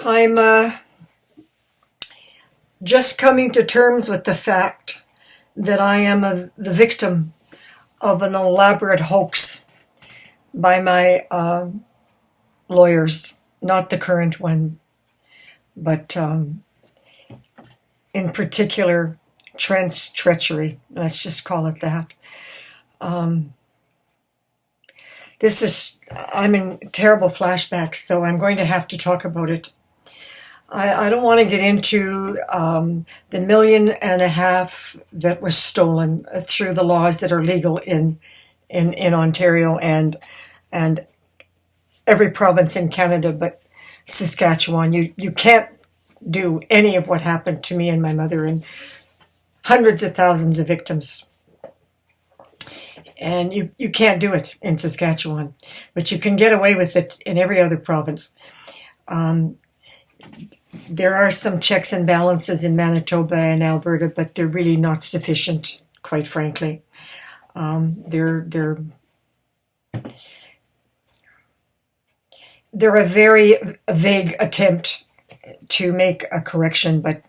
I'm just coming to terms with the fact that I am the victim of an elaborate hoax by my lawyers, not the current one, but in particular, Trent's treachery. Let's just call it that. I'm in terrible flashbacks, so I'm going to have to talk about it. I don't want to get into the $1.5 million that was stolen through the laws that are legal in Ontario and every province in Canada, but Saskatchewan. You can't do any of what happened to me and my mother and hundreds of thousands of victims. And you can't do it in Saskatchewan, but you can get away with it in every other province. There are some checks and balances in Manitoba and Alberta, but they're really not sufficient, quite frankly. They're a very vague attempt to make a correction, but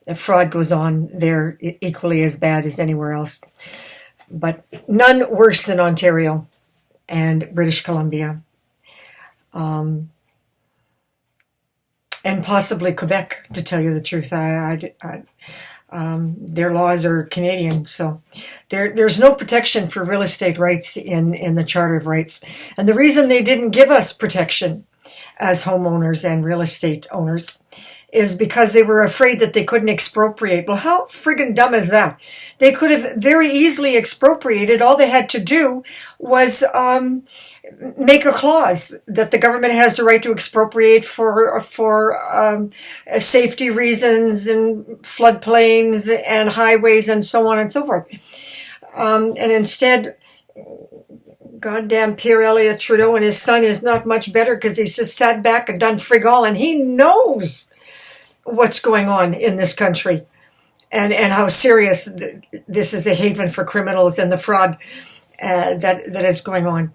the fraud goes on there equally as bad as anywhere else. But none worse than Ontario and British Columbia. And possibly Quebec, to tell you the truth. Their laws are Canadian, so there's no protection for real estate rights in the Charter of Rights. And the reason they didn't give us protection as homeowners and real estate owners is because they were afraid that they couldn't expropriate. Well, how friggin' dumb is that? They could have very easily expropriated. All they had to do was make a clause that the government has the right to expropriate for safety reasons and floodplains and highways and so on and so forth. And instead, goddamn Pierre Elliott Trudeau and his son is not much better because he's just sat back and done frig all, and he knows what's going on in this country and how serious this is a haven for criminals and the fraud that is going on.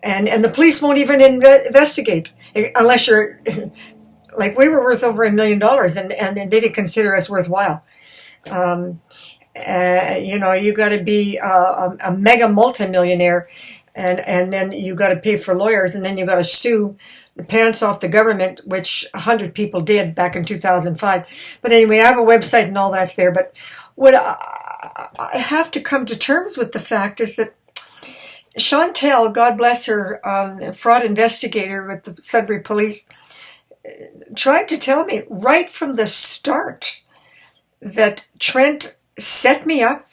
And the police won't even investigate unless you're like we were worth over $1 million and they didn't consider us worthwhile. You got to be a mega multimillionaire and then you got to pay for lawyers and then you got to sue the pants off the government, which 100 people did back in 2005. But anyway, I have a website and all that's there. But what I have to come to terms with the fact is that Chantel, God bless her, fraud investigator with the Sudbury Police, tried to tell me right from the start that Trent set me up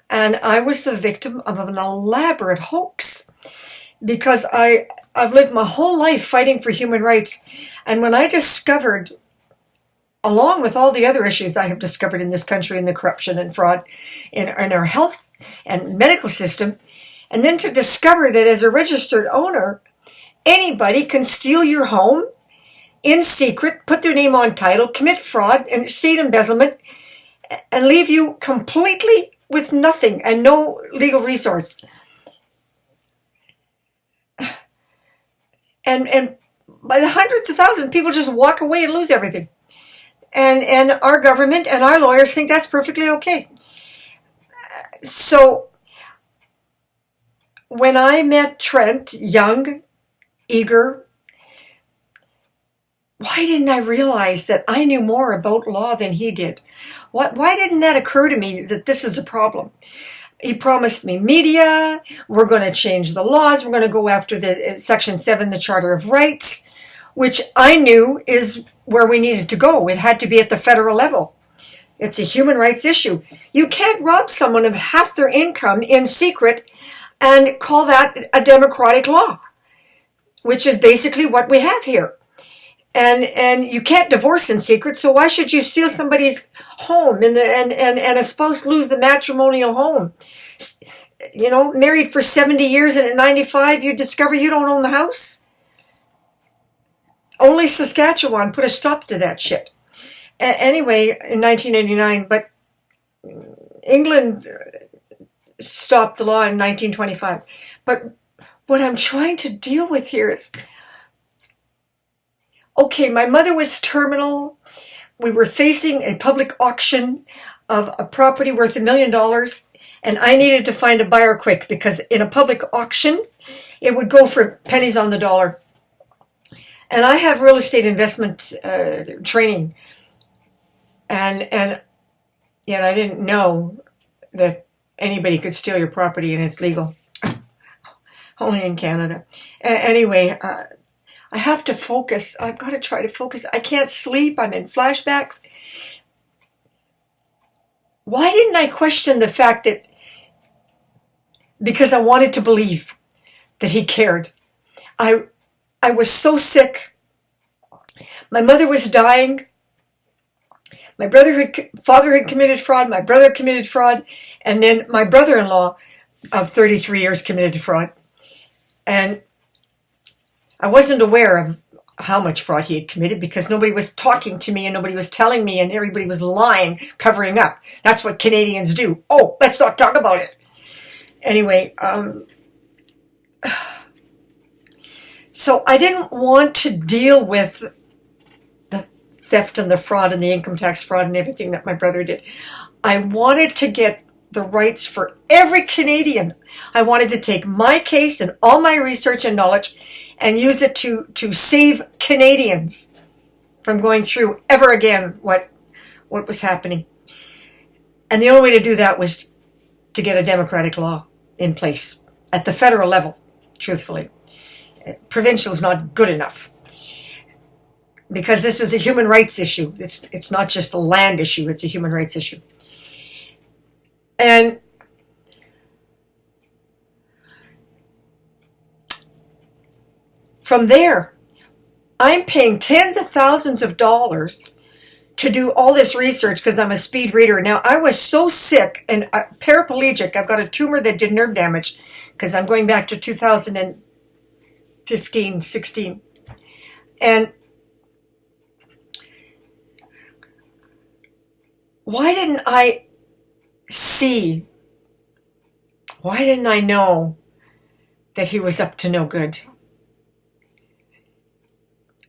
and I was the victim of an elaborate hoax because I've lived my whole life fighting for human rights. And when I discovered, along with all the other issues I have discovered in this country and the corruption and fraud in our health and medical system, and then to discover that as a registered owner, anybody can steal your home in secret, put their name on title, commit fraud and state embezzlement, and leave you completely with nothing and no legal resource. And by the hundreds of thousands, people just walk away and lose everything. And our government and our lawyers think that's perfectly okay. So when I met Trent, young, eager, why didn't I realize that I knew more about law than he did? Why didn't that occur to me that this is a problem? He promised me media, we're going to change the laws, we're going to go after the Section 7, the Charter of Rights, which I knew is where we needed to go. It had to be at the federal level. It's a human rights issue. You can't rob someone of half their income in secret and call that a democratic law, which is basically what we have here. And you can't divorce in secret, so why should you steal somebody's home and a spouse lose the matrimonial home? You know, married for 70 years and at 95 you discover you don't own the house? Only Saskatchewan put a stop to that shit. Anyway, in 1989, but England stopped the law in 1925. But what I'm trying to deal with here is, Okay, my mother was terminal. We were facing a public auction of a property worth $1 million, and I needed to find a buyer quick because in a public auction, it would go for pennies on the dollar. And I have real estate investment training, and yet I didn't know that anybody could steal your property and it's legal. Only in Canada. Anyway, I have to focus. I've got to try to focus. I can't sleep. I'm in flashbacks. Why didn't I question the fact that, because I wanted to believe that he cared. I was so sick. My mother was dying. My father had committed fraud. My brother committed fraud. And then my brother-in-law of 33 years committed fraud. And I wasn't aware of how much fraud he had committed because nobody was talking to me and nobody was telling me and everybody was lying, covering up. That's what Canadians do. Oh, let's not talk about it. Anyway, so I didn't want to deal with the theft and the fraud and the income tax fraud and everything that my brother did. I wanted to get the rights for every Canadian. I wanted to take my case and all my research and knowledge and use it to save Canadians from going through ever again what was happening. And the only way to do that was to get a democratic law in place at the federal level, truthfully. Provincial is not good enough because this is a human rights issue. It's not just a land issue, it's a human rights issue. And from there, I'm paying tens of thousands of dollars to do all this research because I'm a speed reader. Now, I was so sick and paraplegic. I've got a tumor that did nerve damage because I'm going back to 2015, 16. And why didn't I see? Why didn't I know that he was up to no good?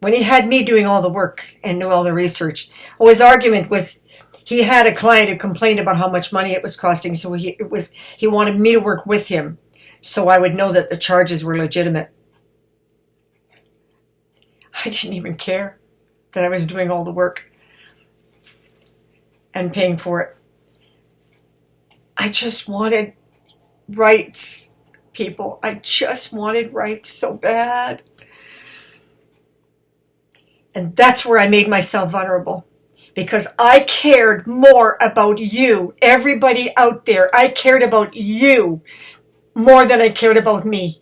When he had me doing all the work and knew all the research. Well, his argument was he had a client who complained about how much money it was costing, so he wanted me to work with him so I would know that the charges were legitimate. I didn't even care that I was doing all the work and paying for it. I just wanted rights, people. I just wanted rights so bad. And that's where I made myself vulnerable. Because I cared more about you, everybody out there. I cared about you more than I cared about me.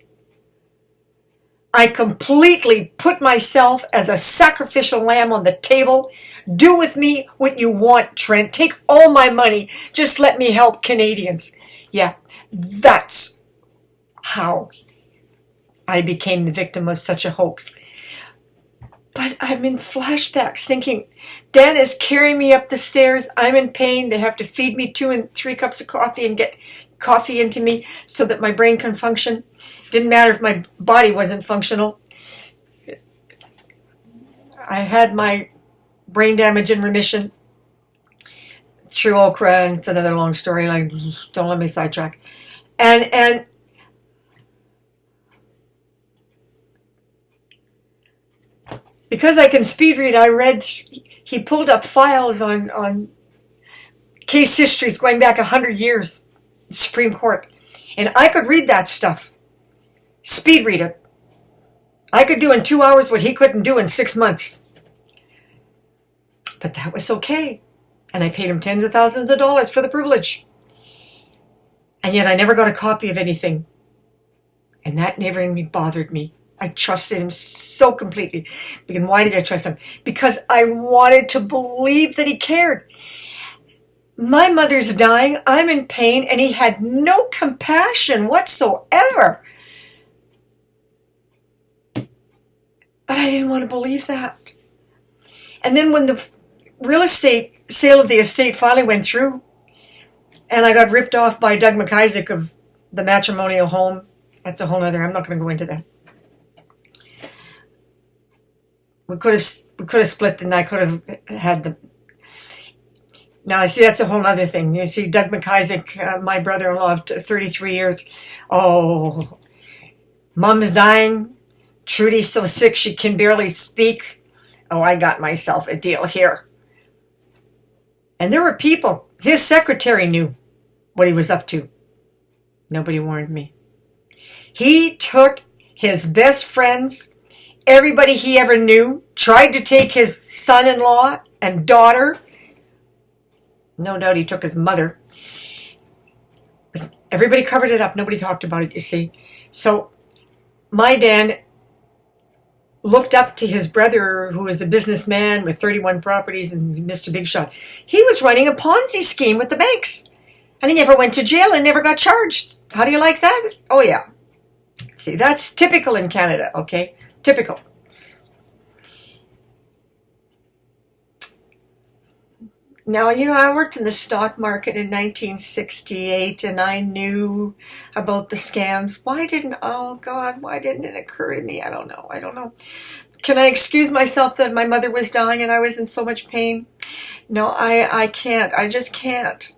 I completely put myself as a sacrificial lamb on the table. Do with me what you want, Trent. Take all my money. Just let me help Canadians. Yeah, that's how I became the victim of such a hoax. But I'm in flashbacks thinking, Dan is carrying me up the stairs. I'm in pain. They have to feed me 2 and 3 cups of coffee and get coffee into me so that my brain can function. Didn't matter if my body wasn't functional. I had my brain damage in remission through okra, and it's another long story. Like, don't let me sidetrack. And because I can speed read, I read, he pulled up files on case histories going back 100 years, Supreme Court. And I could read that stuff. Speed read it. I could do in 2 hours what he couldn't do in 6 months. But that was okay. And I paid him tens of thousands of dollars for the privilege. And yet I never got a copy of anything. And that never even bothered me. I trusted him so completely. And why did I trust him? Because I wanted to believe that he cared. My mother's dying. I'm in pain. And he had no compassion whatsoever. But I didn't want to believe that. And then when the real estate sale of the estate finally went through, and I got ripped off by Doug McIsaac of the matrimonial home, that's a whole other, I'm not going to go into that. We could have split, and I could have had the. Now, see, that's a whole other thing. You see, Doug McIsaac, my brother-in-law of 33 years. Oh, Mom's dying. Trudy's so sick she can barely speak. Oh, I got myself a deal here. And there were people. His secretary knew what he was up to. Nobody warned me. He took his best friends, everybody he ever knew, tried to take his son-in-law and daughter. No doubt he took his mother. Everybody covered it up. Nobody talked about it, you see. So my dad looked up to his brother, who was a businessman with 31 properties and Mr. Big Shot. He was running a Ponzi scheme with the banks. And he never went to jail and never got charged. How do you like that? Oh, yeah. See, that's typical in Canada, okay? Typical. Now, you know, I worked in the stock market in 1968, and I knew about the scams. Oh God, why didn't it occur to me? I don't know. Can I excuse myself that my mother was dying and I was in so much pain? No, I can't. I just can't.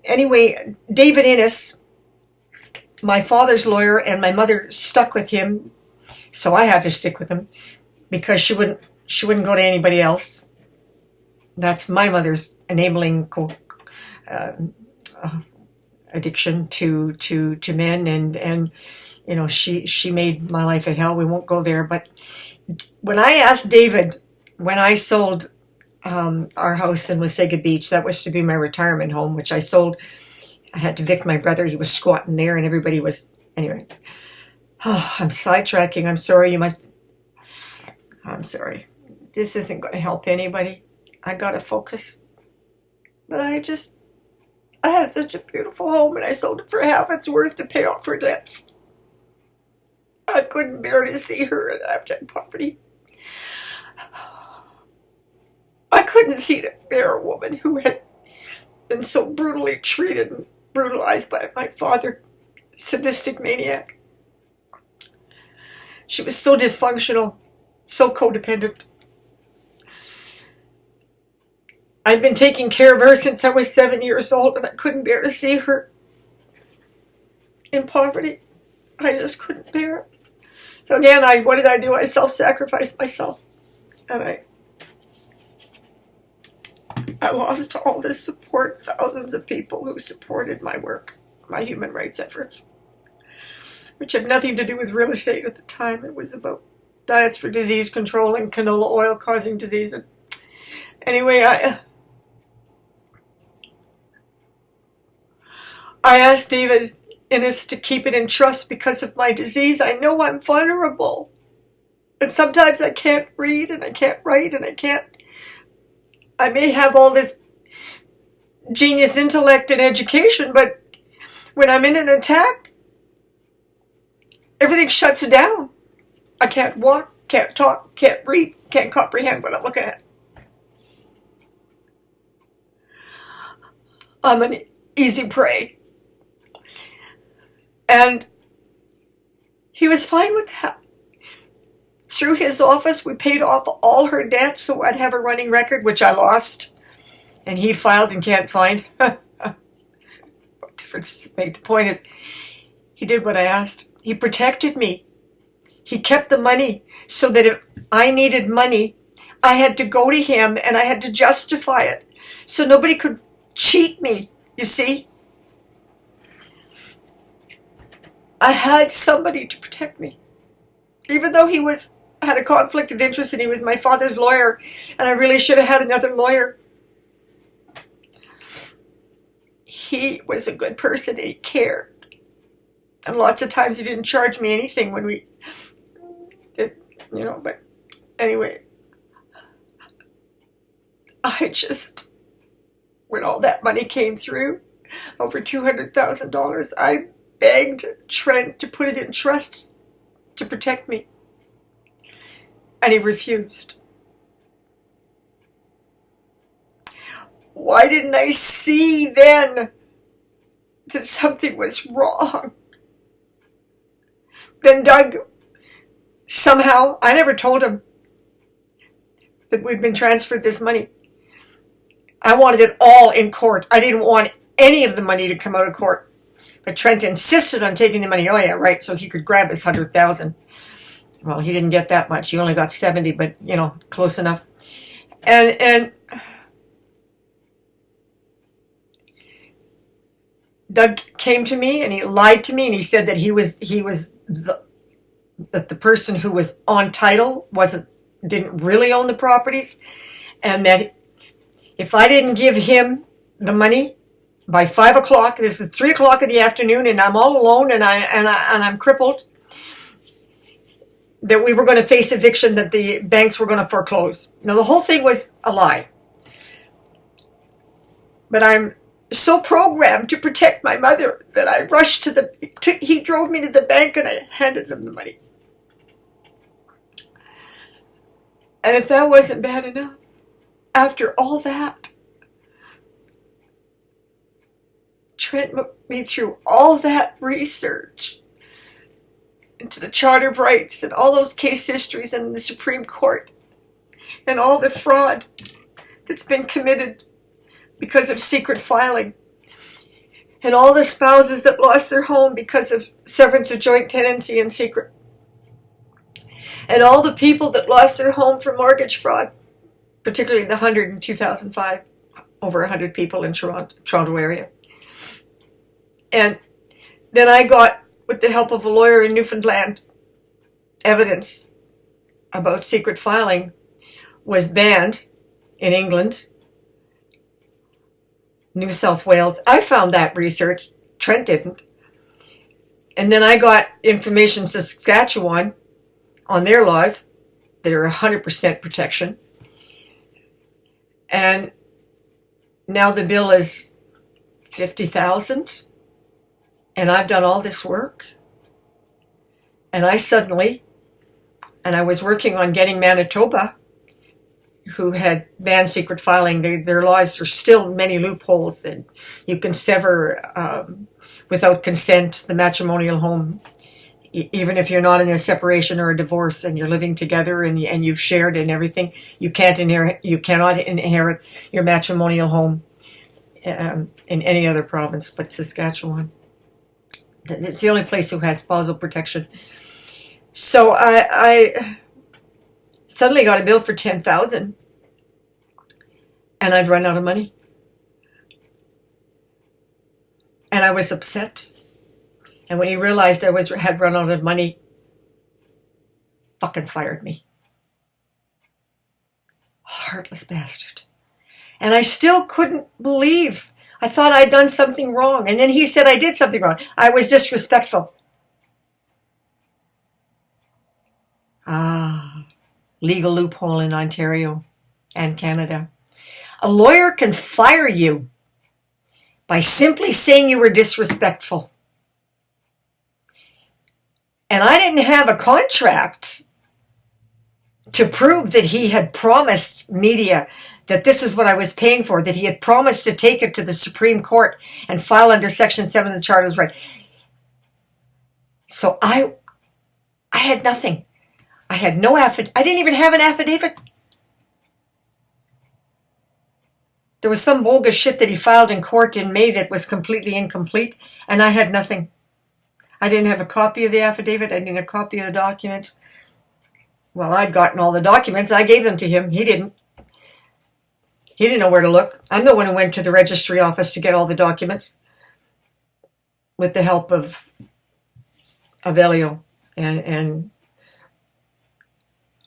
Anyway, David Innes, my father's lawyer, and my mother stuck with him, so I had to stick with him because she wouldn't go to anybody else. That's my mother's enabling addiction to men, and you know, she made my life a hell. We won't go there. But when I asked David, when I sold our house in Wasaga Beach, that was to be my retirement home, which I sold. I had to evict my brother. He was squatting there, and everybody was anyway. Oh, I'm sidetracking. I'm sorry. I'm sorry. This isn't going to help anybody. I gotta focus. But I had such a beautiful home, and I sold it for half its worth to pay off her debts. I couldn't bear to see her in abject poverty. I couldn't see to bear a woman who had been so brutally treated and brutalized by my father, sadistic maniac. She was so dysfunctional, so codependent. I've been taking care of her since I was 7 years old, and I couldn't bear to see her in poverty. I just couldn't bear it. So again, what did I do? I self-sacrificed myself. And I lost all this support, thousands of people who supported my work, my human rights efforts, which had nothing to do with real estate at the time. It was about diets for disease control and canola oil causing disease. And anyway, I asked David Innes to keep it in trust because of my disease. I know I'm vulnerable. And sometimes I can't read, and I can't write, and I may have all this genius intellect and education, but when I'm in an attack, everything shuts down. I can't walk, can't talk, can't read, can't comprehend what I'm looking at. I'm an easy prey. And he was fine with that. Through his office, we paid off all her debts so I'd have a running record, which I lost. And he filed and can't find. What difference does it make? The point is, he did what I asked. He protected me. He kept the money so that if I needed money, I had to go to him and I had to justify it. So nobody could cheat me, you see? I had somebody to protect me. Even though he had a conflict of interest and he was my father's lawyer, and I really should have had another lawyer. He was a good person and he cared. And lots of times he didn't charge me anything when we did, but anyway. When all that money came through, over $200,000, I begged Trent to put it in trust to protect me. And he refused. Why didn't I see then that something was wrong? Then Doug somehow, I never told him that we'd been transferred this money. I wanted it all in court. I didn't want any of the money to come out of court. But Trent insisted on taking the money. Oh yeah, right, so he could grab his 100,000. Well, he didn't get that much. He only got 70, but close enough. And Doug came to me and he lied to me, and he said that that the person who was on title didn't really own the properties, and that if I didn't give him the money by 5 o'clock, this is 3 o'clock in the afternoon, and I'm all alone and I'm crippled, that we were going to face eviction, that the banks were going to foreclose. Now the whole thing was a lie. But I'm so programmed to protect my mother that I rushed he drove me to the bank and I handed him the money. And if that wasn't bad enough, after all that, Trent put me through all that research into the Charter of Rights and all those case histories and the Supreme Court and all the fraud that's been committed because of secret filing, and all the spouses that lost their home because of severance of joint tenancy in secret, and all the people that lost their home for mortgage fraud, particularly the 100 in 2005, over 100 people in Toronto area. And then I got, with the help of a lawyer in Newfoundland, evidence about secret filing was banned in England, New South Wales. I found that research. Trent didn't. And then I got information from Saskatchewan on their laws that are 100% protection. And now the bill is $50,000. And I've done all this work. And I was working on getting Manitoba, who had banned secret filing. Their laws are still many loopholes, and you can sever without consent the matrimonial home, even if you're not in a separation or a divorce and you're living together and you've shared and everything. You cannot inherit your matrimonial home in any other province but Saskatchewan. It's the only place who has spousal protection. So I suddenly got a bill for $10,000, and I'd run out of money. And I was upset. And when he realized I had run out of money, fucking fired me. Heartless bastard. And I still couldn't believe. I thought I'd done something wrong. And then he said I did something wrong. I was disrespectful. Legal loophole in Ontario and Canada. A lawyer can fire you by simply saying you were disrespectful. And I didn't have a contract to prove that he had promised media that this is what I was paying for, that he had promised to take it to the Supreme Court and file under Section 7 of the Charter of Rights. So I had nothing. I had no affidavit. I didn't even have an affidavit. There was some bogus shit that he filed in court in May that was completely incomplete, and I had nothing. I didn't have a copy of the affidavit. I didn't have a copy of the documents. Well, I'd gotten all the documents. I gave them to him. He didn't. He didn't know where to look. I'm the one who went to the registry office to get all the documents with the help of Elio and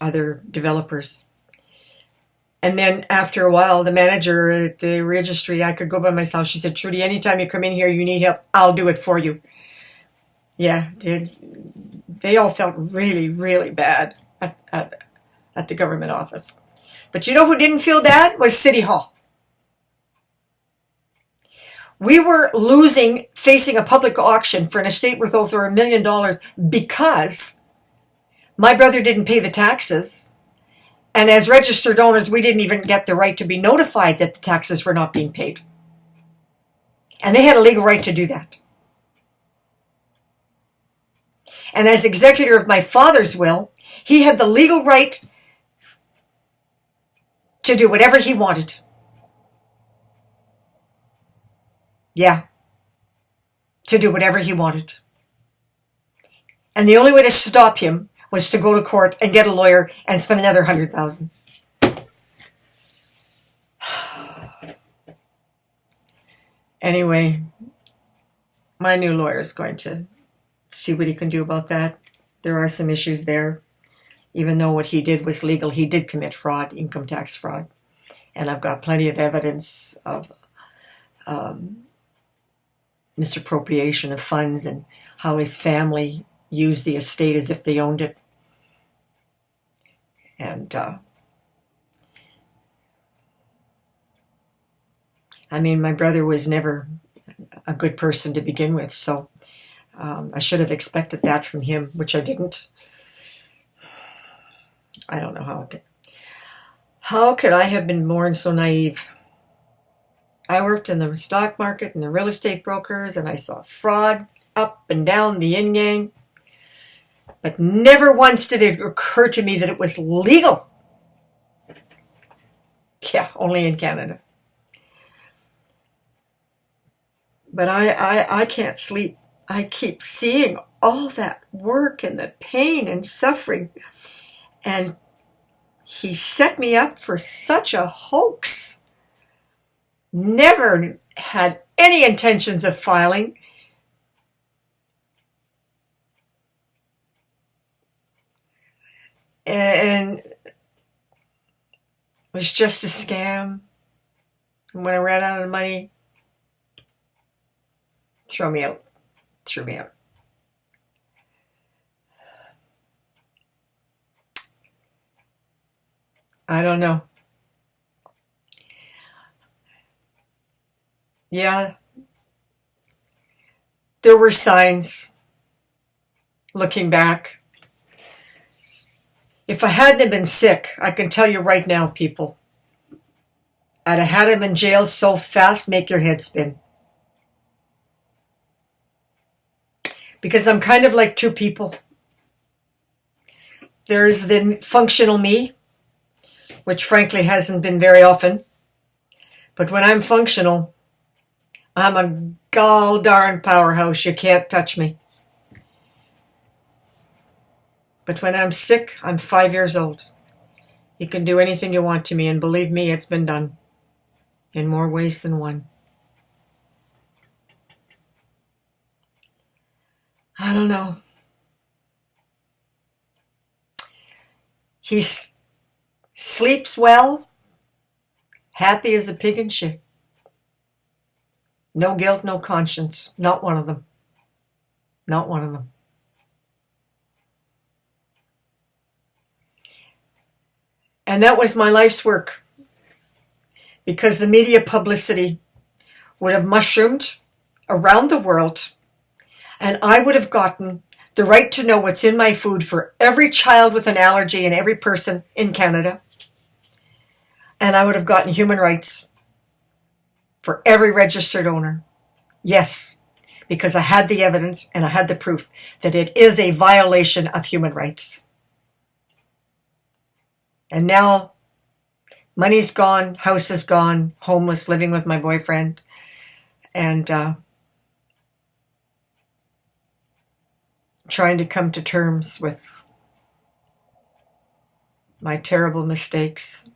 other developers. And then after a while, the manager at the registry, I could go by myself. She said, Trudi, anytime you come in here, you need help, I'll do it for you. Yeah, they all felt really, really bad at the government office. But you know who didn't feel bad? Was City Hall. We were facing a public auction for an estate worth over $1 million because my brother didn't pay the taxes. And as registered owners, we didn't even get the right to be notified that the taxes were not being paid. And they had a legal right to do that. And as executor of my father's will, He had the legal right to do whatever he wanted. Yeah, to do whatever he wanted. And the only way to stop him was to go to court and get a lawyer and spend another $100,000. Anyway, my new lawyer is going to see what he can do about that. There are some issues there. Even though what he did was legal, he did commit fraud, income tax fraud. And I've got plenty of evidence of misappropriation of funds and how his family used the estate as if they owned it. And I mean, my brother was never a good person to begin with, so I should have expected that from him, which I didn't. I don't know how could I have been born so naive? I worked in the stock market and the real estate brokers, and I saw fraud up and down the yin yang. But never once did it occur to me that it was legal. Yeah, only in Canada. But I can't sleep. I keep seeing all that work and the pain and suffering. And he set me up for such a hoax. Never had any intentions of filing. And it was just a scam. And when I ran out of money, threw me out. I don't know. Yeah, there were signs looking back. If I hadn't been sick, I can tell you right now, people, I'd have had him in jail so fast, make your head spin. Because I'm kind of like two people. There's the functional me, which frankly hasn't been very often. But when I'm functional, I'm a gall darn powerhouse. You can't touch me. But when I'm sick, I'm 5 years old. You can do anything you want to me, and believe me, it's been done in more ways than one. I don't know. He sleeps well, happy as a pig in shit. No guilt, no conscience. Not one of them. Not one of them. And that was my life's work. Because the media publicity would have mushroomed around the world, and I would have gotten the right to know what's in my food for every child with an allergy and every person in Canada. And I would have gotten human rights for every registered owner. Yes, because I had the evidence and I had the proof that it is a violation of human rights. And now, money's gone, house is gone, homeless, living with my boyfriend, and trying to come to terms with my terrible mistakes.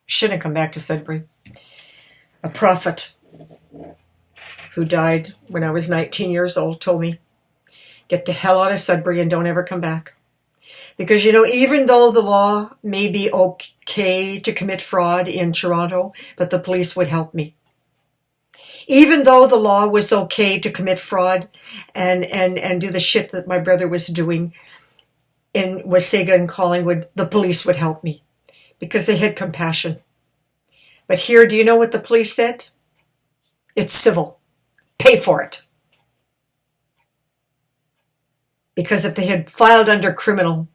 Shouldn't come back to Sudbury. A prophet who died when I was 19 years old told me, get the hell out of Sudbury and don't ever come back. Because, you know, even though the law may be okay to commit fraud in Toronto, but the police would help me. Even though the law was okay to commit fraud and do the shit that my brother was doing in Wasaga and Collingwood, the police would help me because they had compassion. But here, do you know what the police said? It's civil. Pay for it. Because if they had filed under criminal,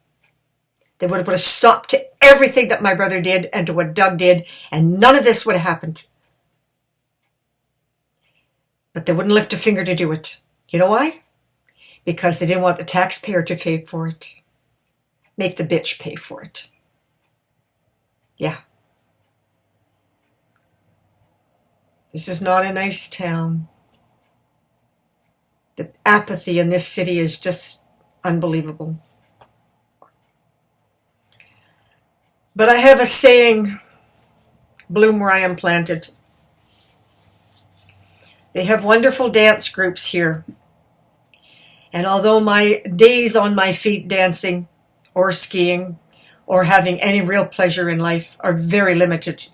they would have put a stop to everything that my brother did and to what Doug did, and none of this would have happened. But they wouldn't lift a finger to do it. You know why? Because they didn't want the taxpayer to pay for it. make the bitch pay for it. Yeah. This is not a nice town. The apathy in this city is just unbelievable. But I have a saying, bloom where I am planted. They have wonderful dance groups here. And although my days on my feet dancing or skiing or having any real pleasure in life are very limited,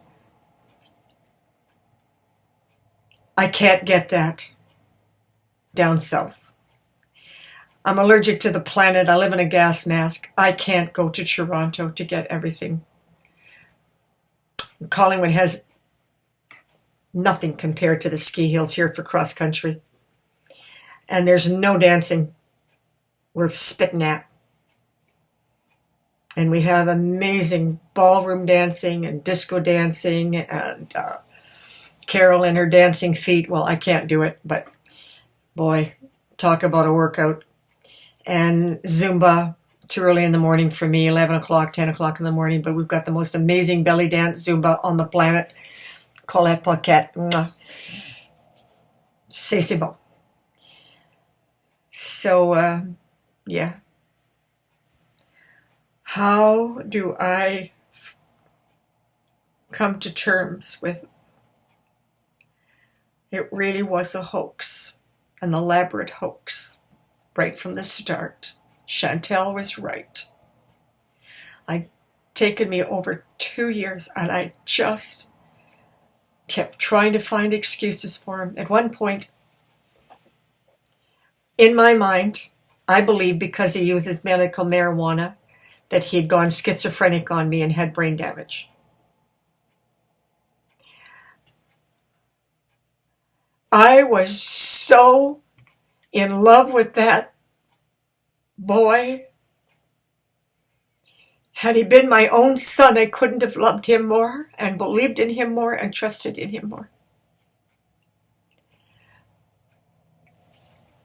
I can't get that down south. I'm allergic to the planet. I live in a gas mask. I can't go to Toronto to get everything. Collingwood has nothing compared to the ski hills here for cross country. And there's no dancing worth spitting at. And we have amazing ballroom dancing and disco dancing and Carol and her dancing feet. Well, I can't do it, but boy, talk about a workout. And Zumba, too early in the morning for me, 11 o'clock, 10 o'clock in the morning, but we've got the most amazing belly dance Zumba on the planet. Colette Paquette. C'est bon. So, yeah. How do I come to terms with it really was a hoax, an elaborate hoax, right from the start. Chantel was right. I'd taken me over 2 years, and I just kept trying to find excuses for him. At one point, in my mind, I believe because he uses medical marijuana, that he had gone schizophrenic on me and had brain damage. I was so in love with that boy. Had he been my own son, I couldn't have loved him more and believed in him more and trusted in him more.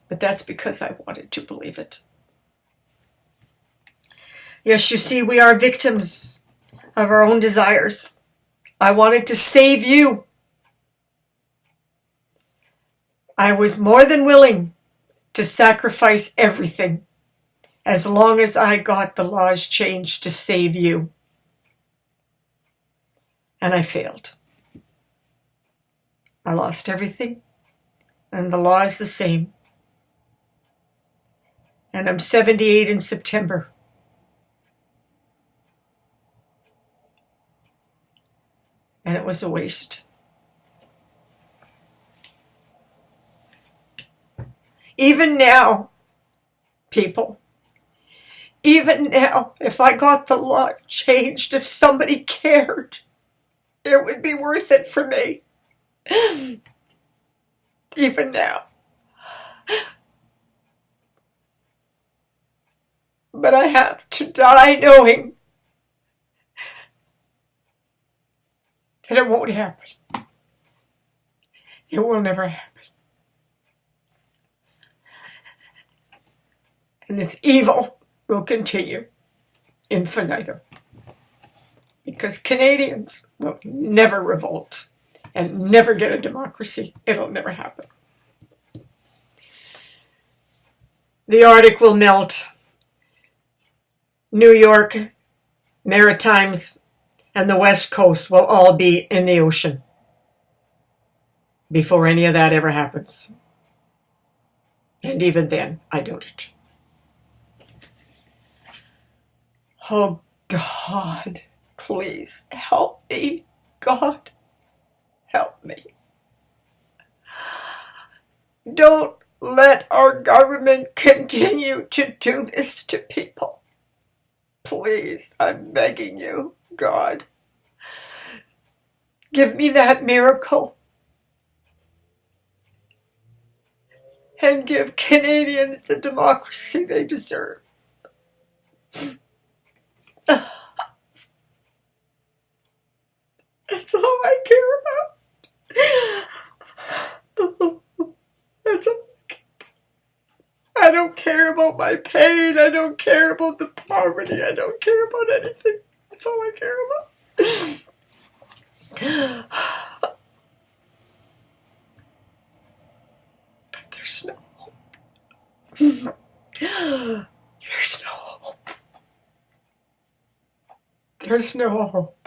But that's because I wanted to believe it. Yes, you see, we are victims of our own desires. I wanted to save you. I was more than willing to sacrifice everything as long as I got the laws changed to save you. And I failed. I lost everything, and the law is the same. And I'm 78 in September. And it was a waste. Even now, people, even now, if I got the law changed, if somebody cared, it would be worth it for me. Even now. But I have to die knowing that it won't happen. It will never happen. And this evil will continue infinitum. Because Canadians will never revolt and never get a democracy. It'll never happen. The Arctic will melt. New York, Maritimes, and the West Coast will all be in the ocean before any of that ever happens. And even then, I doubt it. Oh, God, please help me. God, help me. Don't let our government continue to do this to people. Please, I'm begging you, God. Give me that miracle. And give Canadians the democracy they deserve. That's all I care about. That's all I care about. I don't care about my pain. I don't care about the poverty. I don't care about anything. That's all I care about. But there's no hope. There's no hope. There's no hope.